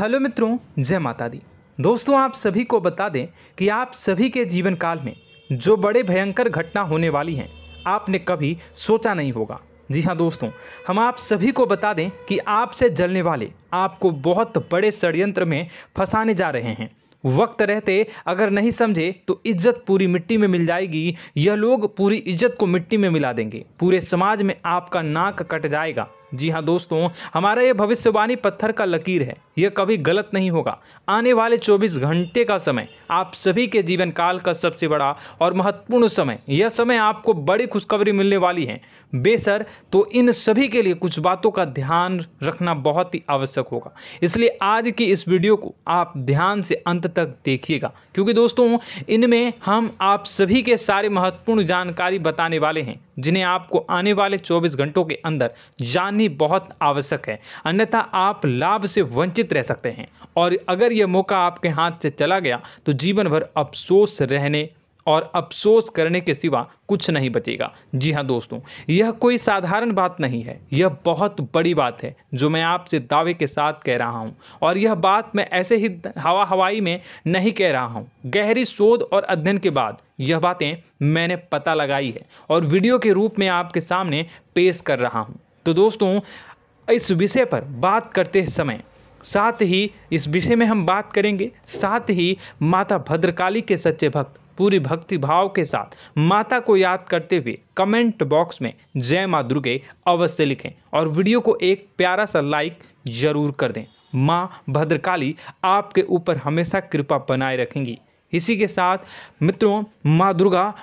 Hello मित्रों, जय माता दी। दोस्तों, आप सभी को बता दें कि आप सभी के जीवन काल में जो बड़े भयंकर घटना होने वाली हैं, आपने कभी सोचा नहीं होगा। जी हाँ दोस्तों, हम आप सभी को बता दें कि आपसे जलने वाले आपको बहुत बड़े षड्यंत्र में फंसाने जा रहे हैं। वक्त रहते अगर नहीं समझे तो इज्जत पूरी मिट्टी में मिल जाएगी। यह लोग पूरी इज्जत को मिट्टी में मिला देंगे। पूरे समाज में आपका नाक कट जाएगा। जी हाँ दोस्तों, हमारा ये भविष्यवाणी पत्थर का लकीर है, यह कभी गलत नहीं होगा। आने वाले 24 घंटे का समय आप सभी के जीवन काल का सबसे बड़ा और महत्वपूर्ण समय। यह समय आपको बड़ी खुशखबरी मिलने वाली है बेसर, तो इन सभी के लिए कुछ बातों का ध्यान रखना बहुत ही आवश्यक होगा। इसलिए आज की इस वीडियो को आप ध्यान से अंत तक देखिएगा, क्योंकि दोस्तों इनमें हम आप सभी के सारे महत्वपूर्ण जानकारी बताने वाले हैं, जिन्हें आपको आने वाले 24 घंटों के अंदर जाननी बहुत आवश्यक है। अन्यथा आप लाभ से वंचित रह सकते हैं, और अगर यह मौका आपके हाथ से चला गया तो जीवन भर अफसोस रहने और अफसोस करने के सिवा कुछ नहीं बचेगा। जी हाँ दोस्तों, यह कोई साधारण बात नहीं है, यह बहुत बड़ी बात है जो मैं आपसे दावे के साथ कह रहा हूँ। और यह बात मैं ऐसे ही हवाई में नहीं कह रहा हूँ। गहरी शोध और अध्ययन के बाद यह बातें मैंने पता लगाई है और वीडियो के रूप में आपके सामने पेश कर रहा हूँ। तो दोस्तों, इस विषय पर बात करते समय साथ ही इस विषय में हम बात करेंगे, साथ ही माता भद्रकाली के सच्चे भक्त पूरी भक्ति भाव के साथ माता को याद करते हुए कमेंट बॉक्स में जय माँ दुर्गे अवश्य लिखें और वीडियो को एक प्यारा सा लाइक जरूर कर दें। माँ भद्रकाली आपके ऊपर हमेशा कृपा बनाए रखेंगी। इसी के साथ मित्रों, माँ दुर्गा,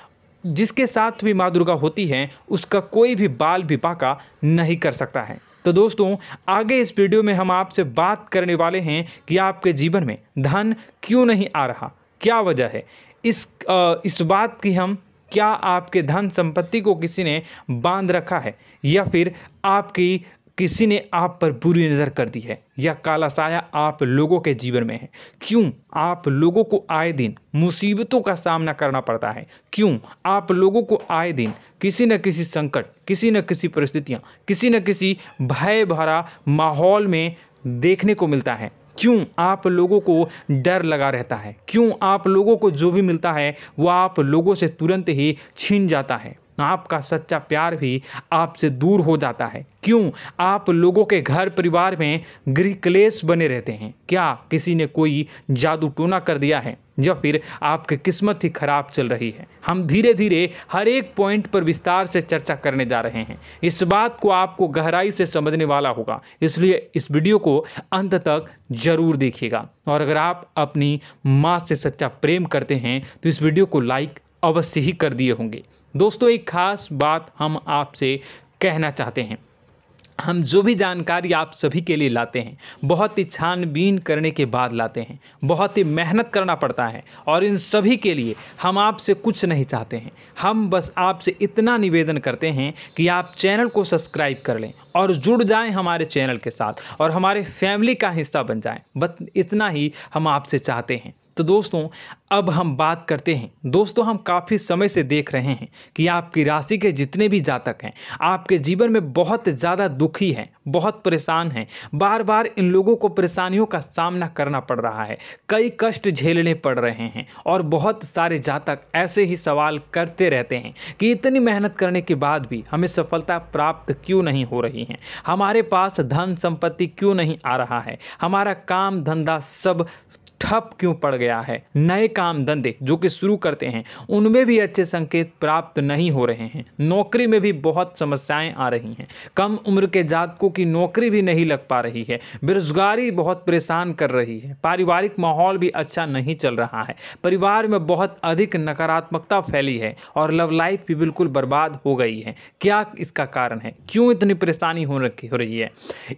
जिसके साथ भी माँ दुर्गा होती हैं, उसका कोई भी बाल भी बांका नहीं कर सकता है। तो दोस्तों, आगे इस वीडियो में हम आपसे बात करने वाले हैं कि आपके जीवन में धन क्यों नहीं आ रहा, क्या वजह है इस बात की। हम क्या आपके धन संपत्ति को किसी ने बांध रखा है, या फिर आपकी किसी ने आप पर बुरी नज़र कर दी है, या काला साया आप लोगों के जीवन में है। क्यों आप लोगों को आए दिन मुसीबतों का सामना करना पड़ता है, क्यों आप लोगों को आए दिन किसी न किसी संकट, किसी न किसी परिस्थितियाँ, किसी न किसी भय भरा माहौल में देखने को मिलता है। क्यों आप लोगों को डर लगा रहता है, क्यों आप लोगों को जो भी मिलता है वह आप लोगों से तुरंत ही छीन जाता है, आपका सच्चा प्यार भी आपसे दूर हो जाता है। क्यों आप लोगों के घर परिवार में गृह क्लेश बने रहते हैं। क्या किसी ने कोई जादू टोना कर दिया है, या फिर आपकी किस्मत ही खराब चल रही है। हम धीरे धीरे हर एक पॉइंट पर विस्तार से चर्चा करने जा रहे हैं। इस बात को आपको गहराई से समझने वाला होगा, इसलिए इस वीडियो को अंत तक जरूर देखिएगा। और अगर आप अपनी माँ से सच्चा प्रेम करते हैं तो इस वीडियो को लाइक अवश्य ही कर दिए होंगे। दोस्तों, एक खास बात हम आपसे कहना चाहते हैं। हम जो भी जानकारी आप सभी के लिए लाते हैं, बहुत ही छानबीन करने के बाद लाते हैं, बहुत ही मेहनत करना पड़ता है, और इन सभी के लिए हम आपसे कुछ नहीं चाहते हैं। हम बस आपसे इतना निवेदन करते हैं कि आप चैनल को सब्सक्राइब कर लें और जुड़ जाएं हमारे चैनल के साथ और हमारे फैमिली का हिस्सा बन जाएं। बस इतना ही हम आपसे चाहते हैं। तो दोस्तों, अब हम बात करते हैं। दोस्तों, हम काफ़ी समय से देख रहे हैं कि आपकी राशि के जितने भी जातक हैं, आपके जीवन में बहुत ज़्यादा दुखी हैं, बहुत परेशान हैं। बार बार इन लोगों को परेशानियों का सामना करना पड़ रहा है, कई कष्ट झेलने पड़ रहे हैं, और बहुत सारे जातक ऐसे ही सवाल करते रहते हैं कि इतनी मेहनत करने के बाद भी हमें सफलता प्राप्त क्यों नहीं हो रही है, हमारे पास धन संपत्ति क्यों नहीं आ रहा है, हमारा काम धंधा सब ठप क्यों पड़ गया है, नए काम धंधे जो कि शुरू करते हैं उनमें भी अच्छे संकेत प्राप्त नहीं हो रहे हैं, नौकरी में भी बहुत समस्याएं आ रही हैं, कम उम्र के जातकों की नौकरी भी नहीं लग पा रही है, बेरोजगारी बहुत परेशान कर रही है, पारिवारिक माहौल भी अच्छा नहीं चल रहा है, परिवार में बहुत अधिक नकारात्मकता फैली है, और लव लाइफ भी बिल्कुल बर्बाद हो गई है। क्या इसका कारण है, क्यों इतनी परेशानी हो रही है?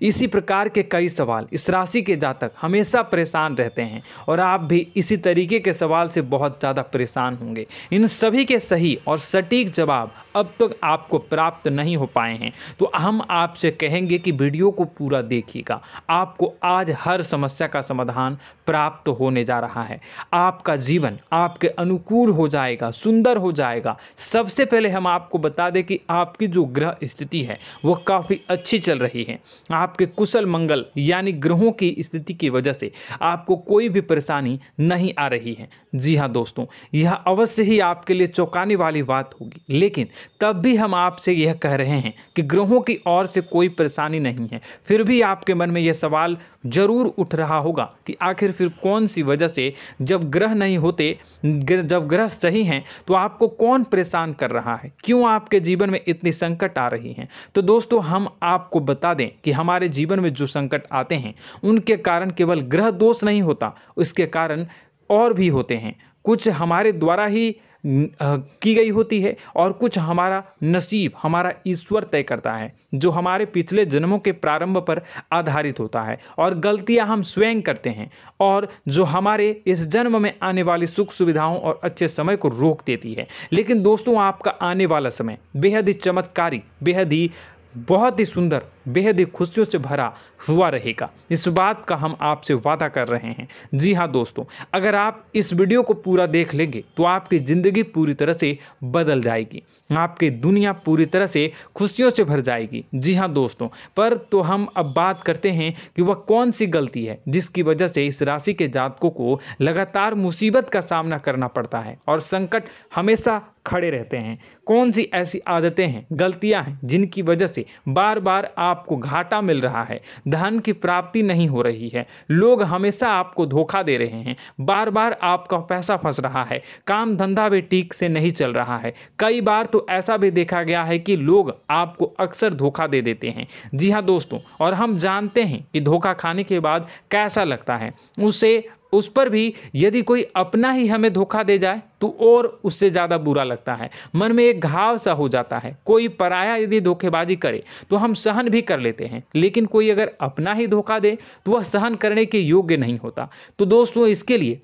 इसी प्रकार के कई सवाल इस राशि के जातक हमेशा परेशान रहते हैं। और आप भी इसी तरीके के सवाल से बहुत ज़्यादा परेशान होंगे। इन सभी के सही और सटीक जवाब अब तक आपको प्राप्त नहीं हो पाए हैं, तो हम आपसे कहेंगे कि वीडियो को पूरा देखिएगा। आपको आज हर समस्या का समाधान प्राप्त होने जा रहा है। आपका जीवन आपके अनुकूल हो जाएगा, सुंदर हो जाएगा। सबसे पहले हम आपको बता दें कि आपकी जो ग्रह स्थिति है वो काफ़ी अच्छी चल रही है। आपके कुशल मंगल यानी ग्रहों की स्थिति की वजह से आपको कोई भी परेशानी नहीं आ रही है। जी हाँ दोस्तों, यह अवश्य ही आपके लिए चौंकाने वाली बात होगी, लेकिन तब भी हम आपसे यह कह रहे हैं कि ग्रहों की ओर से कोई परेशानी नहीं है। फिर भी आपके मन में यह सवाल जरूर उठ रहा होगा कि आखिर फिर कौन सी वजह से, जब ग्रह नहीं होते, जब ग्रह सही हैं, तो आपको कौन परेशान कर रहा है, क्यों आपके जीवन में इतनी संकट आ रही हैं। तो दोस्तों, हम आपको बता दें कि हमारे जीवन में जो संकट आते हैं उनके कारण केवल ग्रह दोष नहीं होता, उसके कारण और भी होते हैं। कुछ हमारे द्वारा ही की गई होती है और कुछ हमारा नसीब, हमारा ईश्वर तय करता है, जो हमारे पिछले जन्मों के प्रारंभ पर आधारित होता है। और गलतियां हम स्वयं करते हैं और जो हमारे इस जन्म में आने वाली सुख सुविधाओं और अच्छे समय को रोक देती है। लेकिन दोस्तों, आपका आने वाला समय बेहद ही चमत्कारी, बेहद ही बहुत ही सुंदर, बेहद ही खुशियों से भरा हुआ रहेगा। इस बात का हम आपसे वादा कर रहे हैं। जी हाँ दोस्तों, अगर आप इस वीडियो को पूरा देख लेंगे तो आपकी ज़िंदगी पूरी तरह से बदल जाएगी, आपकी दुनिया पूरी तरह से खुशियों से भर जाएगी। जी हाँ दोस्तों, पर तो हम अब बात करते हैं कि वह कौन सी गलती है जिसकी वजह से इस राशि के जातकों को लगातार मुसीबत का सामना करना पड़ता है और संकट हमेशा खड़े रहते हैं। कौन सी ऐसी आदतें हैं, गलतियां हैं जिनकी वजह से बार बार आपको घाटा मिल रहा है, धन की प्राप्ति नहीं हो रही है, लोग हमेशा आपको धोखा दे रहे हैं, बार बार आपका पैसा फंस रहा है, काम धंधा भी ठीक से नहीं चल रहा है। कई बार तो ऐसा भी देखा गया है कि लोग आपको अक्सर धोखा दे देते हैं। जी हाँ दोस्तों, और हम जानते हैं कि धोखा खाने के बाद कैसा लगता है। उस पर भी यदि कोई अपना ही हमें धोखा दे जाए तो और उससे ज़्यादा बुरा लगता है, मन में एक घाव सा हो जाता है। कोई पराया यदि धोखेबाजी करे तो हम सहन भी कर लेते हैं, लेकिन कोई अगर अपना ही धोखा दे तो वह सहन करने के योग्य नहीं होता। तो दोस्तों, इसके लिए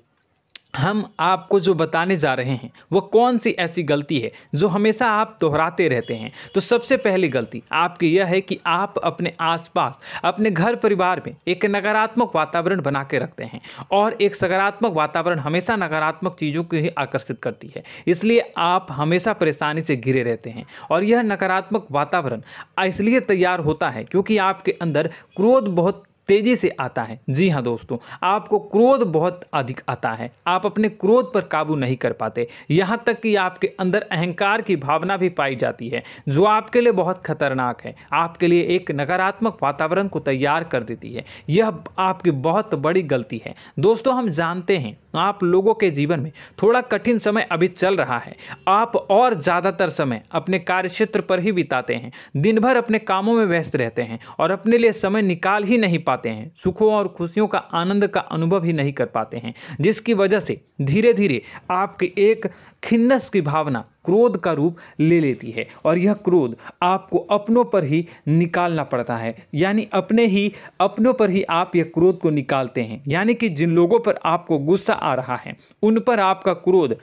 हम आपको जो बताने जा रहे हैं वो कौन सी ऐसी गलती है जो हमेशा आप दोहराते रहते हैं। तो सबसे पहली गलती आपकी यह है कि आप अपने आसपास, अपने घर परिवार में एक नकारात्मक वातावरण बना के रखते हैं, और एक सकारात्मक वातावरण हमेशा नकारात्मक चीज़ों को ही आकर्षित करती है। इसलिए आप हमेशा परेशानी से घिरे रहते हैं, और यह नकारात्मक वातावरण इसलिए तैयार होता है क्योंकि आपके अंदर क्रोध बहुत तेजी से आता है। जी हाँ दोस्तों, आपको क्रोध बहुत अधिक आता है, आप अपने क्रोध पर काबू नहीं कर पाते, यहाँ तक कि आपके अंदर अहंकार की भावना भी पाई जाती है, जो आपके लिए बहुत खतरनाक है, आपके लिए एक नकारात्मक वातावरण को तैयार कर देती है। यह आपकी बहुत बड़ी गलती है। दोस्तों, हम जानते हैं आप लोगों के जीवन में थोड़ा कठिन समय अभी चल रहा है। आप और ज़्यादातर समय अपने कार्यक्षेत्र पर ही बिताते हैं, दिन भर अपने कामों में व्यस्त रहते हैं और अपने लिए समय निकाल ही नहीं पाते हैं, सुखों और खुशियों का आनंद का अनुभव ही नहीं कर पाते हैं, जिसकी वजह से धीरे धीरे आपकी एक खिन्नस की भावना क्रोध का रूप ले लेती है, और यह क्रोध आपको अपनों पर ही निकालना पड़ता है। यानी अपनों पर ही आप यह क्रोध को निकालते हैं। यानी कि जिन लोगों पर आपको गुस्सा आ रहा है उन पर आपका क्रोध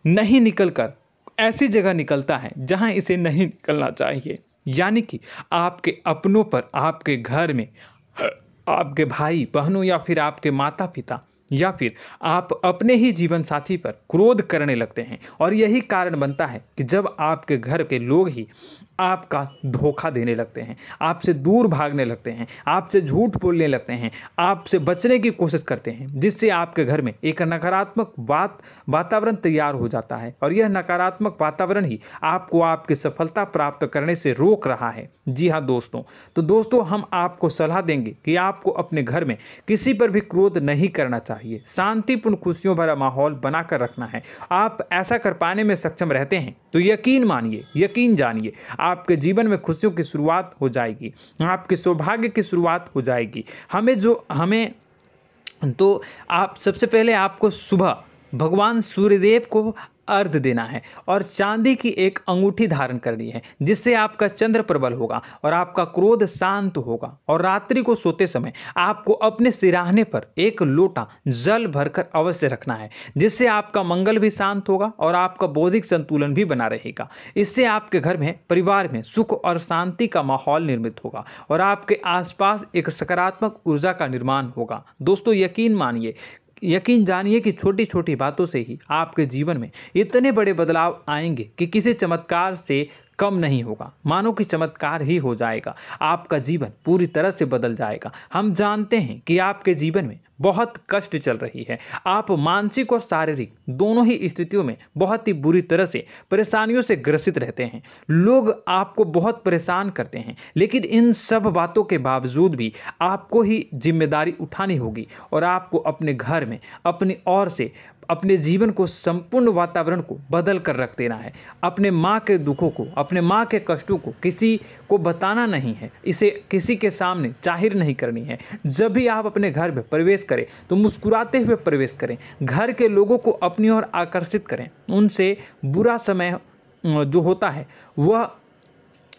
नहीं निकलकर ऐसी जगह निकलता है जहां इसे नहीं निकलना चाहिए। यानी कि आपके अपनों पर, आपके घर में आपके भाई बहनों या फिर आपके माता पिता या फिर आप अपने ही जीवन साथी पर क्रोध करने लगते हैं, और यही कारण बनता है कि जब आपके घर के लोग ही आपका धोखा देने लगते हैं, आपसे दूर भागने लगते हैं, आपसे झूठ बोलने लगते हैं, आपसे बचने की कोशिश करते हैं, जिससे आपके घर में एक नकारात्मक वातावरण तैयार हो जाता है, और यह नकारात्मक वातावरण ही आपको आपकी सफलता प्राप्त करने से रोक रहा है। जी हाँ दोस्तों, तो दोस्तों, हम आपको सलाह देंगे कि आपको अपने घर में किसी पर भी क्रोध नहीं करना चाहिए, शांतिपूर्ण खुशियों भरा माहौल बनाकर रखना है। आप ऐसा कर पाने में सक्षम रहते हैं तो यकीन मानिए, यकीन जानिए, आपके जीवन में खुशियों की शुरुआत हो जाएगी, आपके सौभाग्य की शुरुआत हो जाएगी। आप सबसे पहले आपको सुबह भगवान सूर्यदेव को अर्घ देना है और चांदी की एक अंगूठी धारण करनी है, जिससे आपका चंद्र प्रबल होगा और आपका क्रोध शांत होगा। और रात्रि को सोते समय आपको अपने सिराहने पर एक लोटा जल भरकर अवश्य रखना है, जिससे आपका मंगल भी शांत होगा और आपका बौद्धिक संतुलन भी बना रहेगा। इससे आपके घर में, परिवार में सुख और शांति का माहौल निर्मित होगा और आपके आसपास एक सकारात्मक ऊर्जा का निर्माण होगा। दोस्तों यकीन जानिए कि छोटी छोटी बातों से ही आपके जीवन में इतने बड़े बदलाव आएंगे कि किसी चमत्कार से कम नहीं होगा। मानो कि चमत्कार ही हो जाएगा, आपका जीवन पूरी तरह से बदल जाएगा। हम जानते हैं कि आपके जीवन में बहुत कष्ट चल रही है, आप मानसिक और शारीरिक दोनों ही स्थितियों में बहुत ही बुरी तरह से परेशानियों से ग्रसित रहते हैं। लोग आपको बहुत परेशान करते हैं, लेकिन इन सब बातों के बावजूद भी आपको ही जिम्मेदारी उठानी होगी और आपको अपने घर में अपनी ओर से अपने जीवन को, संपूर्ण वातावरण को बदल कर रख देना है। अपने माँ के दुखों को, अपने माँ के कष्टों को किसी को बताना नहीं है, इसे किसी के सामने जाहिर नहीं करनी है। जब भी आप अपने घर में प्रवेश करें तो मुस्कुराते हुए प्रवेश करें, घर के लोगों को अपनी ओर आकर्षित करें। उनसे बुरा समय जो होता है वह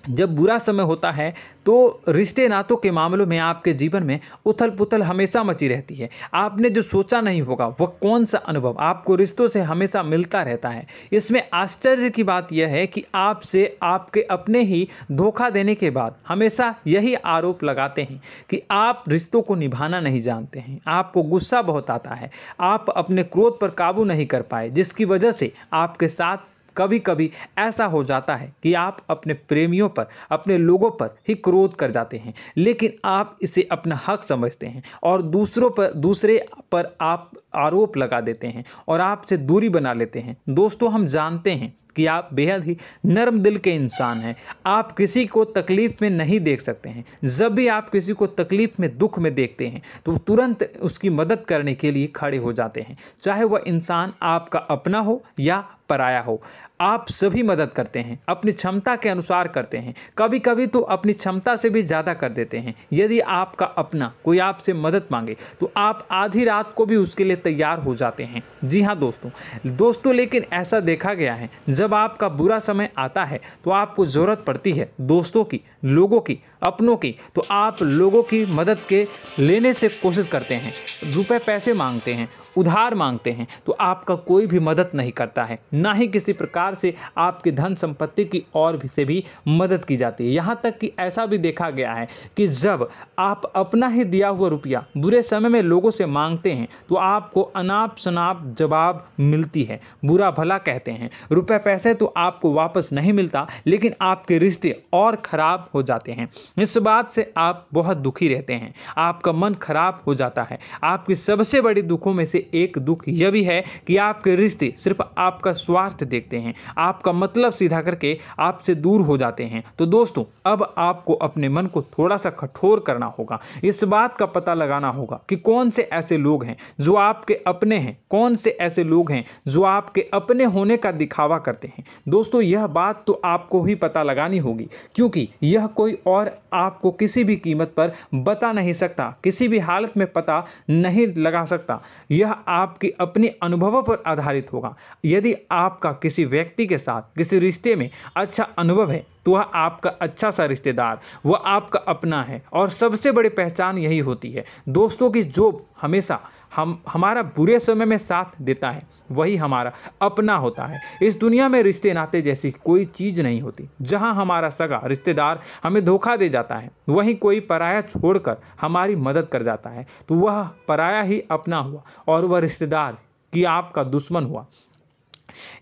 जब बुरा समय होता है तो रिश्ते नातों के मामलों में आपके जीवन में उथल पुथल हमेशा मची रहती है। आपने जो सोचा नहीं होगा वह कौन सा अनुभव आपको रिश्तों से हमेशा मिलता रहता है। इसमें आश्चर्य की बात यह है कि आपसे आपके अपने ही धोखा देने के बाद हमेशा यही आरोप लगाते हैं कि आप रिश्तों को निभाना नहीं जानते हैं। आपको गुस्सा बहुत आता है, आप अपने क्रोध पर काबू नहीं कर पाए, जिसकी वजह से आपके साथ कभी कभी ऐसा हो जाता है कि आप अपने प्रेमियों पर, अपने लोगों पर ही क्रोध कर जाते हैं, लेकिन आप इसे अपना हक समझते हैं और दूसरे पर आप आरोप लगा देते हैं और आपसे दूरी बना लेते हैं। दोस्तों हम जानते हैं कि आप बेहद ही नर्म दिल के इंसान हैं। आप किसी को तकलीफ़ में नहीं देख सकते हैं। जब भी आप किसी को तकलीफ़ में, दुख में देखते हैं तो तुरंत उसकी मदद करने के लिए खड़े हो जाते हैं, चाहे वह इंसान आपका अपना हो या पराया हो। आप सभी मदद करते हैं, अपनी क्षमता के अनुसार करते हैं, कभी कभी तो अपनी क्षमता से भी ज़्यादा कर देते हैं। यदि आपका अपना कोई आपसे मदद मांगे तो आप आधी रात को भी उसके लिए तैयार हो जाते हैं। जी हाँ दोस्तों, लेकिन ऐसा देखा गया है जब आपका बुरा समय आता है तो आपको ज़रूरत पड़ती है दोस्तों की, लोगों की, अपनों की, तो आप लोगों की मदद के लेने से कोशिश करते हैं, रुपए पैसे मांगते हैं, उधार मांगते हैं, तो आपका कोई भी मदद नहीं करता है, ना ही किसी प्रकार से आपकी धन संपत्ति की और भी से भी मदद की जाती है। यहाँ तक कि ऐसा भी देखा गया है कि जब आप अपना ही दिया हुआ रुपया बुरे समय में लोगों से मांगते हैं तो आपको अनाप शनाप जवाब मिलती है, बुरा भला कहते हैं। रुपए पैसे तो आपको वापस नहीं मिलता, लेकिन आपके रिश्ते और खराब हो जाते हैं। इस बात से आप बहुत दुखी रहते हैं, आपका मन खराब हो जाता है। आपकी सबसे बड़ी दुखों में से एक दुख यह भी है कि आपके रिश्ते सिर्फ आपका स्वार्थ देखते हैं, आपका मतलब सीधा करके आपसे दूर हो जाते हैं। तो दोस्तों अब आपको अपने मन को थोड़ा सा कठोर करना होगा, इस बात का पता लगाना होगा कि कौन से ऐसे लोग हैं जो आपके अपने हैं, कौन से ऐसे लोग हैं जो आपके अपने होने का दिखावा करते हैं। दोस्तों यह बात तो आपको ही पता लगानी होगी, क्योंकि यह कोई और आपको किसी भी कीमत पर बता नहीं सकता, किसी भी हालत में पता नहीं लगा सकता। यह आपके अपने अनुभवों पर आधारित होगा। यदि आपका किसी व्यक्ति के साथ किसी रिश्ते में अच्छा अनुभव है तो वह आपका अच्छा सा रिश्तेदार, वह आपका अपना है। और सबसे बड़ी पहचान यही होती है दोस्तों की जो हमेशा हमारा बुरे समय में साथ देता है वही हमारा अपना होता है। इस दुनिया में रिश्ते नाते जैसी कोई चीज़ नहीं होती। जहां हमारा सगा रिश्तेदार हमें धोखा दे जाता है, वहीं कोई पराया छोड़कर हमारी मदद कर जाता है तो वह पराया ही अपना हुआ और वह रिश्तेदार की आपका दुश्मन हुआ।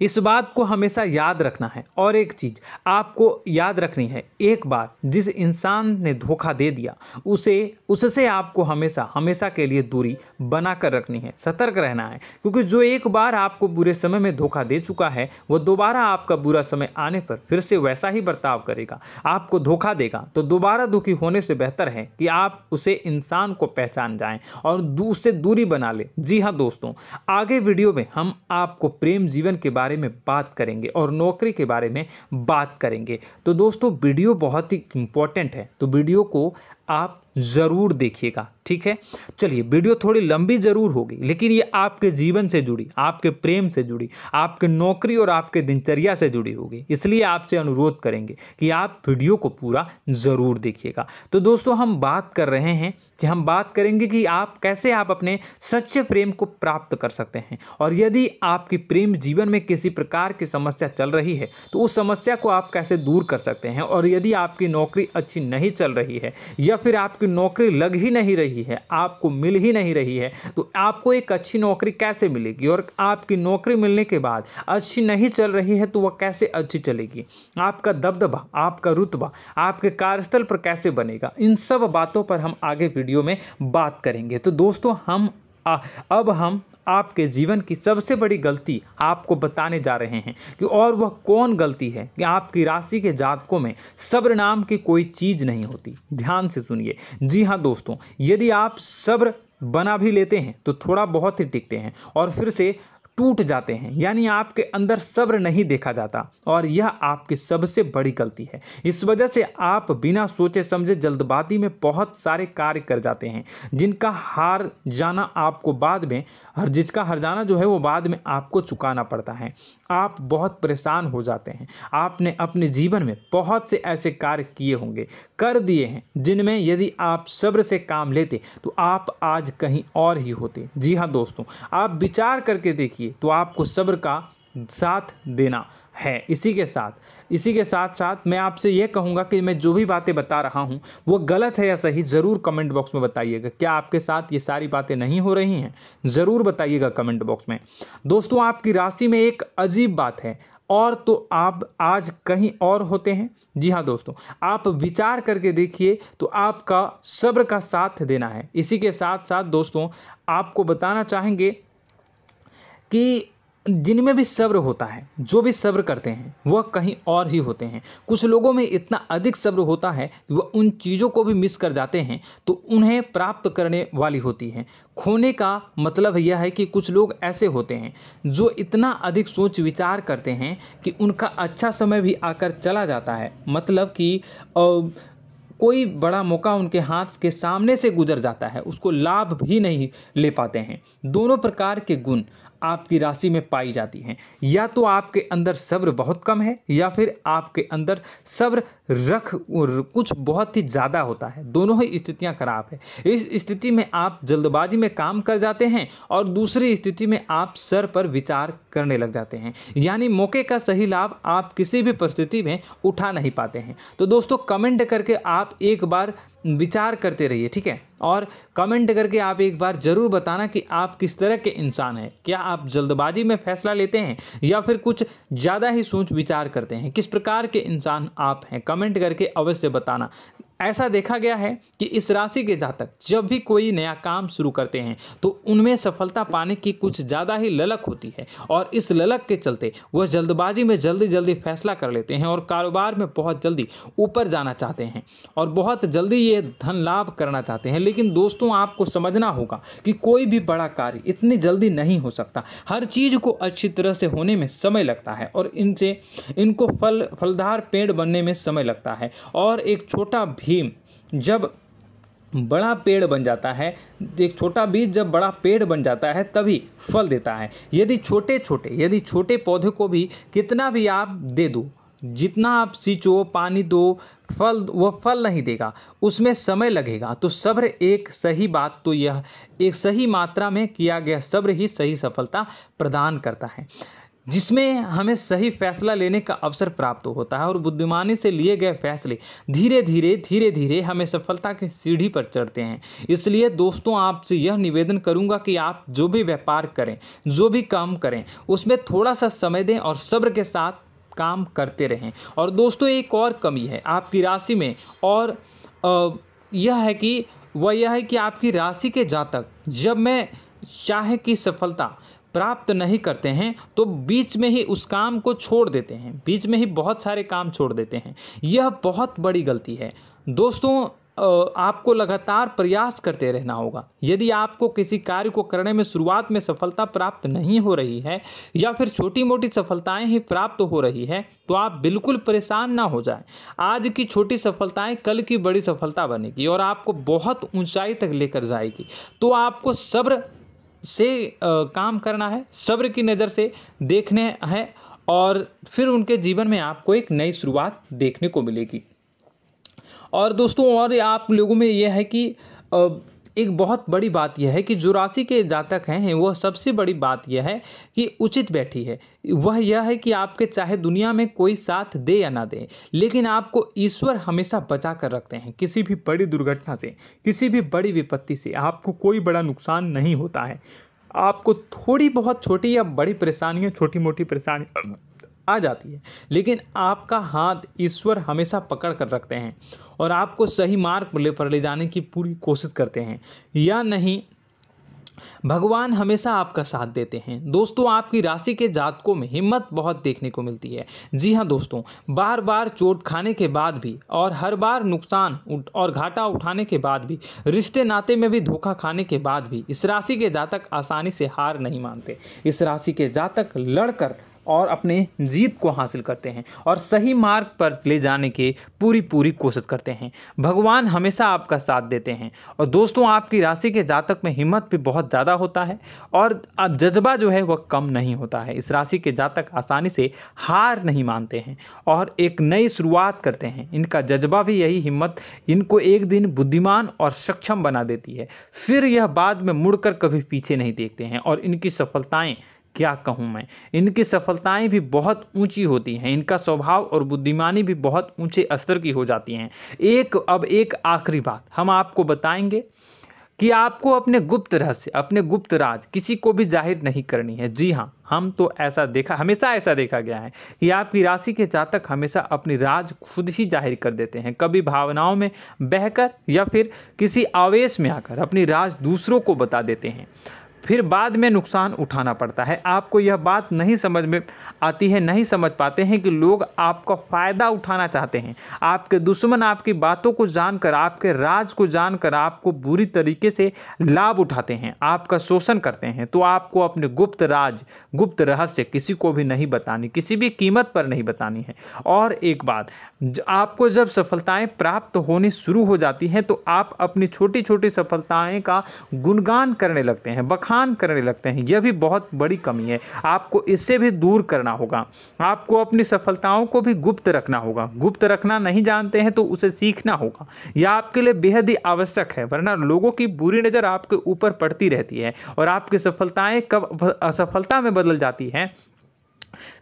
इस बात को हमेशा याद रखना है। और एक चीज़ आपको याद रखनी है, एक बार जिस इंसान ने धोखा दे दिया उससे आपको हमेशा हमेशा के लिए दूरी बना कर रखनी है, सतर्क रहना है। क्योंकि जो एक बार आपको बुरे समय में धोखा दे चुका है वह दोबारा आपका बुरा समय आने पर फिर से वैसा ही बर्ताव करेगा, आपको धोखा देगा। तो दोबारा दुखी होने से बेहतर है कि आप उसे इंसान को पहचान जाएं और उससे दूरी बना लें। जी हाँ दोस्तों, आगे वीडियो में हम आपको प्रेम जीवन के बारे में बात करेंगे और नौकरी के बारे में बात करेंगे। तो दोस्तों वीडियो बहुत ही इम्पोर्टेंट है, तो वीडियो को आप ज़रूर देखिएगा, ठीक है। चलिए, वीडियो थोड़ी लंबी ज़रूर होगी, लेकिन ये आपके जीवन से जुड़ी, आपके प्रेम से जुड़ी, आपके नौकरी और आपके दिनचर्या से जुड़ी होगी, इसलिए आपसे अनुरोध करेंगे कि आप वीडियो को पूरा ज़रूर देखिएगा। तो दोस्तों, हम बात कर रहे हैं कि हम बात करेंगे कि आप कैसे आप अपने सच्चे प्रेम को प्राप्त कर सकते हैं, और यदि आपकी प्रेम जीवन में किसी प्रकार की समस्या चल रही है तो उस समस्या को आप कैसे दूर कर सकते हैं, और यदि आपकी नौकरी अच्छी नहीं चल रही है या फिर आपकी नौकरी लग ही नहीं रही है, आपको मिल ही नहीं रही है, तो आपको एक अच्छी नौकरी कैसे मिलेगी, और आपकी नौकरी मिलने के बाद अच्छी नहीं चल रही है तो वह कैसे अच्छी चलेगी, आपका दबदबा, आपका रुतबा आपके कार्यस्थल पर कैसे बनेगा, इन सब बातों पर हम आगे वीडियो में बात करेंगे। तो दोस्तों, अब हम आपके जीवन की सबसे बड़ी गलती आपको बताने जा रहे हैं कि और वह कौन गलती है कि आपकी राशि के जातकों में सब्र नाम की कोई चीज़ नहीं होती। ध्यान से सुनिए। जी हाँ दोस्तों, यदि आप सब्र बना भी लेते हैं तो थोड़ा बहुत ही टिकते हैं और फिर से टूट जाते हैं, यानी आपके अंदर सब्र नहीं देखा जाता, और यह आपकी सबसे बड़ी गलती है। इस वजह से आप बिना सोचे समझे जल्दबाजी में बहुत सारे कार्य कर जाते हैं, जिनका हार जाना आपको बाद में, जिसका हर जाना जो है वो बाद में आपको चुकाना पड़ता है। आप बहुत परेशान हो जाते हैं। आपने अपने जीवन में बहुत से ऐसे कार्य किए होंगे, कर दिए हैं, जिनमें यदि आप सब्र से काम लेते तो आप आज कहीं और ही होते। जी हाँ दोस्तों, आप विचार करके देखिए तो आपको सब्र का साथ देना है। इसी के साथ साथ मैं आपसे ये कहूँगा कि मैं जो भी बातें बता रहा हूँ वो गलत है या सही, ज़रूर कमेंट बॉक्स में बताइएगा। क्या आपके साथ ये सारी बातें नहीं हो रही हैं, ज़रूर बताइएगा कमेंट बॉक्स में। दोस्तों, आपकी राशि में एक अजीब बात है, और तो आप आज कहीं और होते हैं। जी हाँ दोस्तों, आप विचार करके देखिए तो आपका सब्र का साथ देना है। इसी के साथ साथ दोस्तों, आपको बताना चाहेंगे कि जिनमें भी सब्र होता है, जो भी सब्र करते हैं वह कहीं और ही होते हैं। कुछ लोगों में इतना अधिक सब्र होता है कि वह उन चीज़ों को भी मिस कर जाते हैं तो उन्हें प्राप्त करने वाली होती हैं। खोने का मतलब यह है कि कुछ लोग ऐसे होते हैं जो इतना अधिक सोच विचार करते हैं कि उनका अच्छा समय भी आकर चला जाता है, मतलब कि कोई बड़ा मौका उनके हाथ के सामने से गुजर जाता है, उसको लाभ भी नहीं ले पाते हैं। दोनों प्रकार के गुण आपकी राशि में पाई जाती हैं। या तो आपके अंदर सब्र बहुत कम है, या फिर आपके अंदर सब्र कुछ बहुत ही ज़्यादा होता है। दोनों ही स्थितियां खराब है। इस स्थिति में आप जल्दबाजी में काम कर जाते हैं, और दूसरी स्थिति में आप सर पर विचार करने लग जाते हैं, यानी मौके का सही लाभ आप किसी भी परिस्थिति में उठा नहीं पाते हैं। तो दोस्तों, कमेंट करके आप एक बार विचार करते रहिए, ठीक है, और कमेंट करके आप एक बार ज़रूर बताना कि आप किस तरह के इंसान हैं। क्या आप जल्दबाजी में फैसला लेते हैं या फिर कुछ ज़्यादा ही सोच विचार करते हैं? किस प्रकार के इंसान आप हैं, कमेंट करके अवश्य बताना। ऐसा देखा गया है कि इस राशि के जातक जब भी कोई नया काम शुरू करते हैं तो उनमें सफलता पाने की कुछ ज़्यादा ही ललक होती है, और इस ललक के चलते वह जल्दबाजी में जल्दी फैसला कर लेते हैं, और कारोबार में बहुत जल्दी ऊपर जाना चाहते हैं, और बहुत जल्दी ये धन लाभ करना चाहते हैं। लेकिन दोस्तों, आपको समझना होगा कि कोई भी बड़ा कार्य इतनी जल्दी नहीं हो सकता। हर चीज़ को अच्छी तरह से होने में समय लगता है, और इनको फलदार पेड़ बनने में समय लगता है। और एक छोटा भीम जब बड़ा पेड़ बन जाता है, एक छोटा बीज जब बड़ा पेड़ बन जाता है तभी फल देता है। यदि छोटे पौधे को भी कितना भी आप दे दो, जितना आप सींचो, पानी दो, वह फल नहीं देगा, उसमें समय लगेगा। तो सब्र एक सही बात, तो यह एक सही मात्रा में किया गया सब्र ही सही सफलता प्रदान करता है, जिसमें हमें सही फैसला लेने का अवसर प्राप्त होता है, और बुद्धिमानी से लिए गए फैसले धीरे धीरे हमें सफलता की सीढ़ी पर चढ़ते हैं। इसलिए दोस्तों, आपसे यह निवेदन करूंगा कि आप जो भी व्यापार करें, जो भी काम करें, उसमें थोड़ा सा समय दें और सब्र के साथ काम करते रहें। और दोस्तों, एक और कमी है आपकी राशि में, और यह है कि आपकी राशि के जातक जब मैं चाहे कि सफलता प्राप्त नहीं करते हैं तो बीच में ही उस काम को छोड़ देते हैं, बीच में ही बहुत सारे काम छोड़ देते हैं। यह बहुत बड़ी गलती है दोस्तों। आपको लगातार प्रयास करते रहना होगा। यदि आपको किसी कार्य को करने में शुरुआत में सफलता प्राप्त नहीं हो रही है या फिर छोटी मोटी सफलताएं ही प्राप्त हो रही है तो आप बिल्कुल परेशान ना हो जाएं। आज की छोटी सफलताएं कल की बड़ी सफलता बनेगी और आपको बहुत ऊंचाई तक लेकर जाएगी। तो आपको सब्र से काम करना है, सब्र की नज़र से देखने हैं और फिर उनके जीवन में आपको एक नई शुरुआत देखने को मिलेगी। और दोस्तों और आप लोगों में यह है कि एक बहुत बड़ी बात यह है कि जो राशि के जातक हैं वह सबसे बड़ी बात यह है कि उचित बैठी है। वह यह है कि आपके चाहे दुनिया में कोई साथ दे या ना दे, लेकिन आपको ईश्वर हमेशा बचा कर रखते हैं। किसी भी बड़ी दुर्घटना से, किसी भी बड़ी विपत्ति से आपको कोई बड़ा नुकसान नहीं होता है। आपको थोड़ी बहुत छोटी या बड़ी परेशानियाँ, छोटी मोटी परेशानी आ जाती है, लेकिन आपका हाथ ईश्वर हमेशा पकड़ कर रखते हैं और आपको सही मार्ग पर ले जाने की पूरी कोशिश करते हैं। या नहीं, भगवान हमेशा आपका साथ देते हैं। दोस्तों आपकी राशि के जातकों में हिम्मत बहुत देखने को मिलती है। जी हाँ दोस्तों, बार बार चोट खाने के बाद भी और हर बार नुकसान और घाटा उठाने के बाद भी, रिश्ते नाते में भी धोखा खाने के बाद भी इस राशि के जातक आसानी से हार नहीं मानते। इस राशि के जातक लड़कर और अपने जीत को हासिल करते हैं और सही मार्ग पर ले जाने की पूरी कोशिश करते हैं। भगवान हमेशा आपका साथ देते हैं। और दोस्तों आपकी राशि के जातक में हिम्मत भी बहुत ज़्यादा होता है और अब जज्बा जो है वह कम नहीं होता है। इस राशि के जातक आसानी से हार नहीं मानते हैं और एक नई शुरुआत करते हैं। इनका जज्बा भी यही हिम्मत इनको एक दिन बुद्धिमान और सक्षम बना देती है। फिर यह बाद में मुड़कर कभी पीछे नहीं देखते हैं और इनकी सफलताएं, क्या कहूँ मैं, इनकी सफलताएं भी बहुत ऊंची होती हैं। इनका स्वभाव और बुद्धिमानी भी बहुत ऊंचे स्तर की हो जाती हैं। अब एक आखिरी बात हम आपको बताएंगे कि आपको अपने गुप्त रहस्य, अपने गुप्त राज किसी को भी जाहिर नहीं करनी है। जी हाँ, हमेशा ऐसा देखा गया है कि आपकी राशि के जातक हमेशा अपनी राज खुद ही जाहिर कर देते हैं। कभी भावनाओं में बहकर या फिर किसी आवेश में आकर अपनी राज दूसरों को बता देते हैं, फिर बाद में नुकसान उठाना पड़ता है। आपको यह बात नहीं समझ में आती है, नहीं समझ पाते हैं कि लोग आपका फ़ायदा उठाना चाहते हैं। आपके दुश्मन आपकी बातों को जानकर, आपके राज को जानकर आपको बुरी तरीके से लाभ उठाते हैं, आपका शोषण करते हैं। तो आपको अपने गुप्त राज, गुप्त रहस्य किसी को भी नहीं बतानी, किसी भी कीमत पर नहीं बतानी है। और एक बात, आपको जब सफलताएं प्राप्त होनी शुरू हो जाती हैं तो आप अपनी छोटी छोटी सफलताएं का गुणगान करने लगते हैं, बखान करने लगते हैं। यह भी बहुत बड़ी कमी है, आपको इससे भी दूर करना होगा। आपको अपनी सफलताओं को भी गुप्त रखना होगा। गुप्त रखना नहीं जानते हैं तो उसे सीखना होगा। यह आपके लिए बेहद ही आवश्यक है, वरना लोगों की बुरी नज़र आपके ऊपर पड़ती रहती है और आपकी सफलताएं कब असफलता में बदल जाती हैं,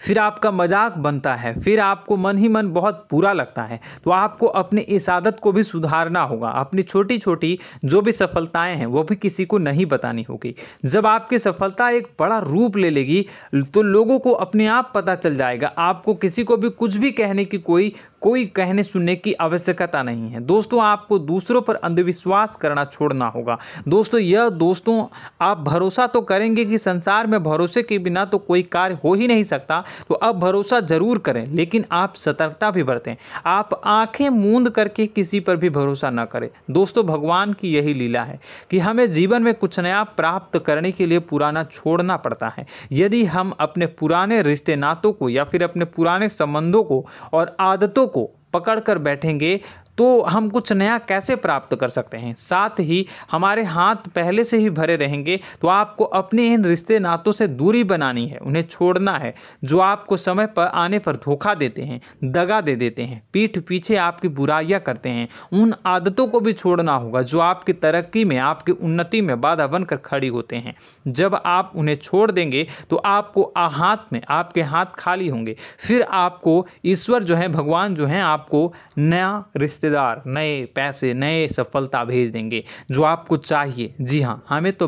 फिर आपका मजाक बनता है, फिर आपको मन ही मन बहुत बुरा लगता है। तो आपको अपनी इस आदत को भी सुधारना होगा। अपनी छोटी छोटी जो भी सफलताएं हैं वो भी किसी को नहीं बतानी होगी। जब आपकी सफलता एक बड़ा रूप ले लेगी तो लोगों को अपने आप पता चल जाएगा। आपको किसी को भी कुछ भी कहने की कोई कहने सुनने की आवश्यकता नहीं है। दोस्तों आपको दूसरों पर अंधविश्वास करना छोड़ना होगा। दोस्तों आप भरोसा तो करेंगे कि संसार में भरोसे के बिना तो कोई कार्य हो ही नहीं सकता, तो अब भरोसा जरूर करें, लेकिन आप सतर्कता भी बरतें। आप आंखें मूंद करके किसी पर भी भरोसा न करें। दोस्तों भगवान की यही लीला है कि हमें जीवन में कुछ नया प्राप्त करने के लिए पुराना छोड़ना पड़ता है। यदि हम अपने पुराने रिश्ते नातों को या फिर अपने पुराने संबंधों को और आदतों को पकड़ कर बैठेंगे तो हम कुछ नया कैसे प्राप्त कर सकते हैं। साथ ही हमारे हाथ पहले से ही भरे रहेंगे। तो आपको अपने इन रिश्ते नातों से दूरी बनानी है, उन्हें छोड़ना है। जो आपको समय पर आने पर धोखा देते हैं, दगा दे देते हैं, पीठ पीछे आपकी बुराइयां करते हैं, उन आदतों को भी छोड़ना होगा जो आपकी तरक्की में, आपकी उन्नति में बाधा बनकर खड़ी होते हैं। जब आप उन्हें छोड़ देंगे तो आपको आपके हाथ खाली होंगे। फिर आपको ईश्वर जो है, भगवान जो है, आपको नया रिश्तेदार, नए पैसे, नए सफलता भेज देंगे जो आपको चाहिए। जी हाँ, हमेशा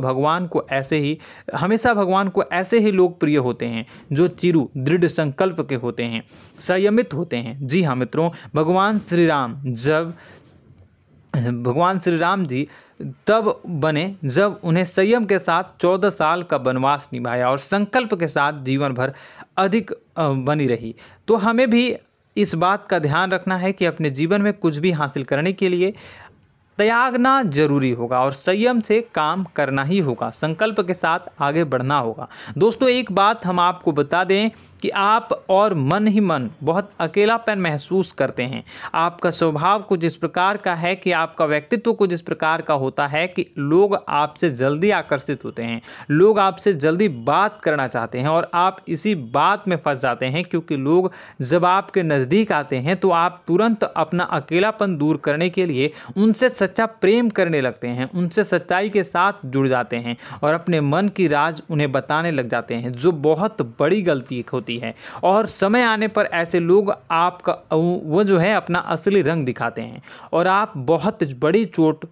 भगवान को ऐसे ही लोग प्रिय होते हैं जो चिरु दृढ़ संकल्प के होते हैं, संयमित होते हैं। जी हाँ मित्रों, भगवान श्री राम जी तब बने जब उन्हें संयम के साथ 14 साल का वनवास निभाया और संकल्प के साथ जीवन भर अधिक बनी रही। तो हमें भी इस बात का ध्यान रखना है कि अपने जीवन में कुछ भी हासिल करने के लिए त्यागना जरूरी होगा और संयम से काम करना ही होगा, संकल्प के साथ आगे बढ़ना होगा। दोस्तों एक बात हम आपको बता दें कि आप और मन ही मन बहुत अकेलापन महसूस करते हैं। आपका स्वभाव कुछ इस प्रकार का है कि आपका व्यक्तित्व कुछ इस प्रकार का होता है कि लोग आपसे जल्दी आकर्षित होते हैं, लोग आपसे जल्दी बात करना चाहते हैं और आप इसी बात में फंस जाते हैं, क्योंकि लोग जब आपके नज़दीक आते हैं तो आप तुरंत अपना अकेलापन दूर करने के लिए उनसे सच्चा प्रेम करने लगते हैं, उनसे सच्चाई के साथ जुड़ जाते हैं और अपने मन की राज उन्हें बताने लग जाते हैं, जो बहुत बड़ी गलती होती है। और समय आने पर ऐसे लोग आपका वो जो है अपना असली रंग दिखाते हैं और आप बहुत बड़ी चोट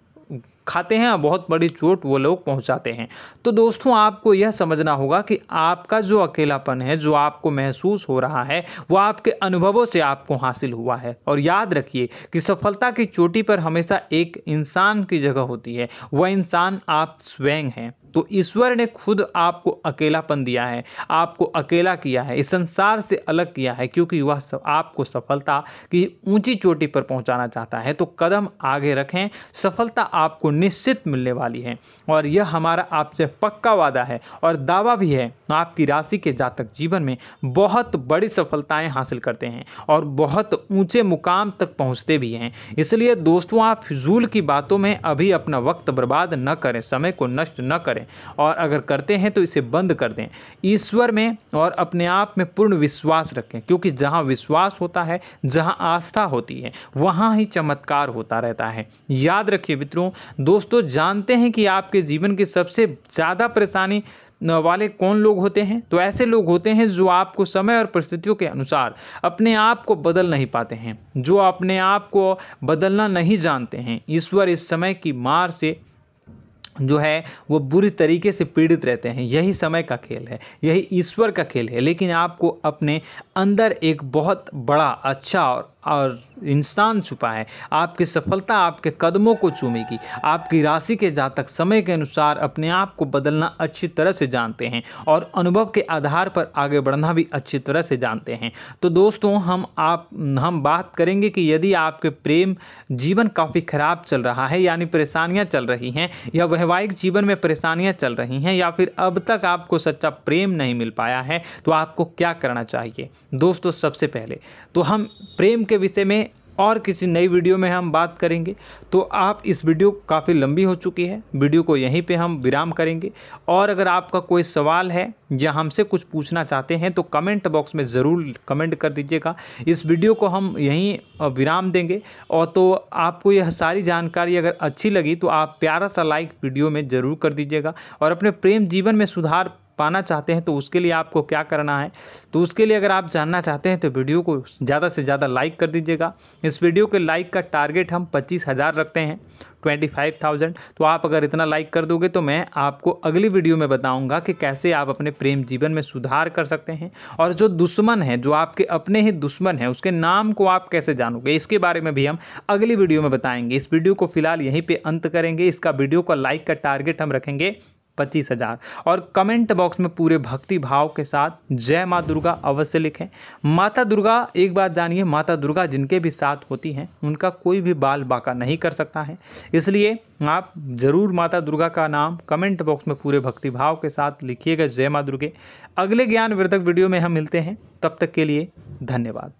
खाते हैं और बहुत बड़ी चोट वो लोग पहुंचाते हैं। तो दोस्तों आपको यह समझना होगा कि आपका जो अकेलापन है, जो आपको महसूस हो रहा है, वो आपके अनुभवों से आपको हासिल हुआ है। और याद रखिए कि सफलता की चोटी पर हमेशा एक इंसान की जगह होती है, वह इंसान आप स्वयं हैं। तो ईश्वर ने खुद आपको अकेलापन दिया है, आपको अकेला किया है, इस संसार से अलग किया है, क्योंकि वह आपको सफलता की ऊंची चोटी पर पहुंचाना चाहता है। तो कदम आगे रखें, सफलता आपको निश्चित मिलने वाली है और यह हमारा आपसे पक्का वादा है और दावा भी है। आपकी राशि के जातक जीवन में बहुत बड़ी सफलताएं हासिल करते हैं और बहुत ऊंचे मुकाम तक पहुंचते भी हैं। इसलिए दोस्तों आप फिजूल की बातों में अभी अपना वक्त बर्बाद न करें, समय को नष्ट न करें और अगर करते हैं तो इसे बंद कर दें। ईश्वर में और अपने आप में पूर्ण विश्वास रखें, क्योंकि जहां विश्वास होता है, जहां आस्था होती है, वहां ही चमत्कार होता रहता है। याद रखिए मित्रों, दोस्तों जानते हैं कि आपके जीवन की सबसे ज़्यादा परेशानी वाले कौन लोग होते हैं? तो ऐसे लोग होते हैं जो आपको समय और परिस्थितियों के अनुसार अपने आप को बदल नहीं पाते हैं, जो अपने आप को बदलना नहीं जानते हैं। ईश्वर इस समय की मार से जो है वो बुरी तरीके से पीड़ित रहते हैं। यही समय का खेल है, यही ईश्वर का खेल है। लेकिन आपको अपने अंदर एक बहुत बड़ा अच्छा और इंसान छुपा है। आपकी सफलता आपके कदमों को चूमेगी। आपकी राशि के जातक समय के अनुसार अपने आप को बदलना अच्छी तरह से जानते हैं और अनुभव के आधार पर आगे बढ़ना भी अच्छी तरह से जानते हैं। तो दोस्तों हम बात करेंगे कि यदि आपके प्रेम जीवन काफ़ी खराब चल रहा है, यानी परेशानियां चल रही हैं, या वैवाहिक जीवन में परेशानियां चल रही हैं, या फिर अब तक आपको सच्चा प्रेम नहीं मिल पाया है, तो आपको क्या करना चाहिए। दोस्तों सबसे पहले तो हम प्रेम के विषय में और किसी नई वीडियो में हम बात करेंगे। तो आप इस वीडियो काफ़ी लंबी हो चुकी है, वीडियो को यहीं पे हम विराम करेंगे। और अगर आपका कोई सवाल है या हमसे कुछ पूछना चाहते हैं तो कमेंट बॉक्स में ज़रूर कमेंट कर दीजिएगा। इस वीडियो को हम यहीं विराम देंगे। और तो आपको यह सारी जानकारी अगर अच्छी लगी तो आप प्यारा सा लाइक वीडियो में ज़रूर कर दीजिएगा। और अपने प्रेम जीवन में सुधार पाना चाहते हैं तो उसके लिए आपको क्या करना है, तो उसके लिए अगर आप जानना चाहते हैं तो वीडियो को ज़्यादा से ज़्यादा लाइक कर दीजिएगा। इस वीडियो के लाइक का टारगेट हम 25,000 रखते हैं, 25,000। तो आप अगर इतना लाइक कर दोगे तो मैं आपको अगली वीडियो में बताऊंगा कि कैसे आप अपने प्रेम जीवन में सुधार कर सकते हैं। और जो दुश्मन है, जो आपके अपने ही दुश्मन है, उसके नाम को आप कैसे जानोगे, इसके बारे में भी हम अगली वीडियो में बताएंगे। इस वीडियो को फिलहाल यहीं पर अंत करेंगे। इसका वीडियो का लाइक का टारगेट हम रखेंगे 25,000। और कमेंट बॉक्स में पूरे भक्ति भाव के साथ जय माँ दुर्गा अवश्य लिखें। माता दुर्गा, एक बात जानिए, माता दुर्गा जिनके भी साथ होती हैं उनका कोई भी बाल बाका नहीं कर सकता है। इसलिए आप ज़रूर माता दुर्गा का नाम कमेंट बॉक्स में पूरे भक्ति भाव के साथ लिखिएगा, जय माँ दुर्गे। अगले ज्ञानवर्धक वीडियो में हम मिलते हैं, तब तक के लिए धन्यवाद।